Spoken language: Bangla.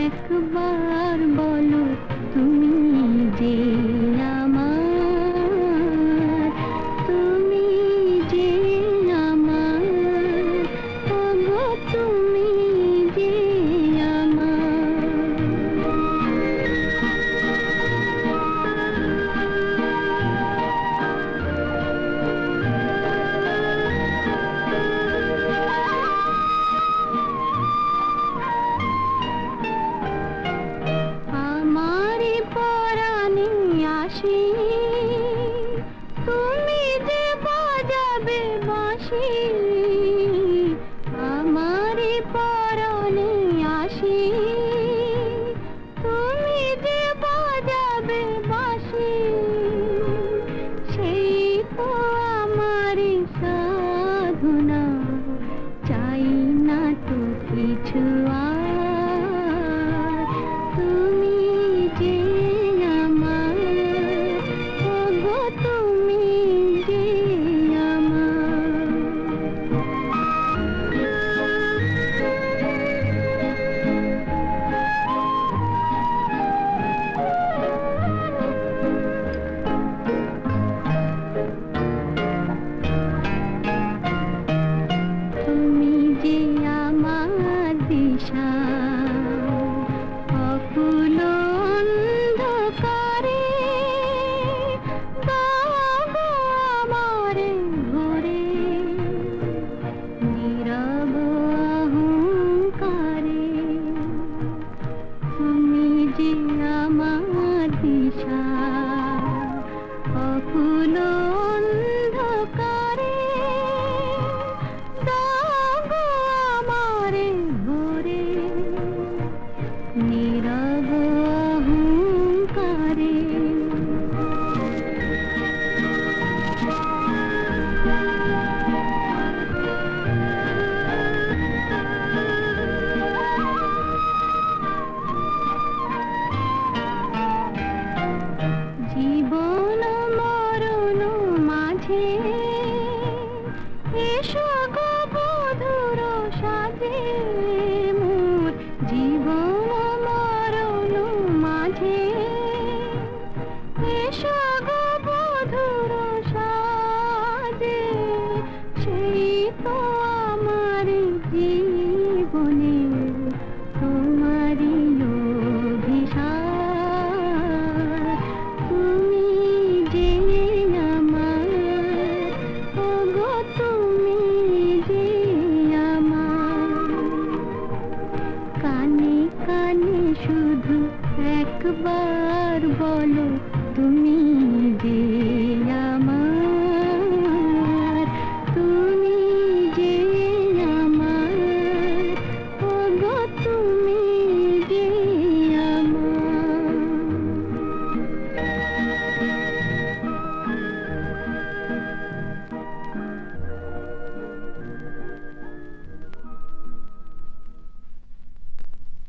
একবার বলো তুমি যে আমার, তুমি যে আমার, ওগো তুমি যে আমারে পরাণে আসি, তুমি যে বাজাবে বাঁশি। আমারে পরাণে আসি, তুমি যে বাজাবে বাঁশি। সেই তো আমারে সাধনা, চাই না তো কিছু আর। তুমি যে আমার, ওগো তুমি যে তুমি যে আমার দিশা, অকুল অন্ধকারে দাও আমারে ভরে, নীরব অহংকারে। তুমি যে আমার দিশা, অকুল অন্ধকারে দাও আমারে ভরে, নীরব অহংকারে। জীবন মরণ মাঝে এসো গো বধুর সাজে মোর। জীবন মরণ মাঝে এসো গো বধুর সাজে। সেই তো আমার জীবনে তোমারই অভিশাপ। তুমি যে আমার, ওগো তুমি যে আমার। কানে কানে শুধু একবার বলো তুমি যে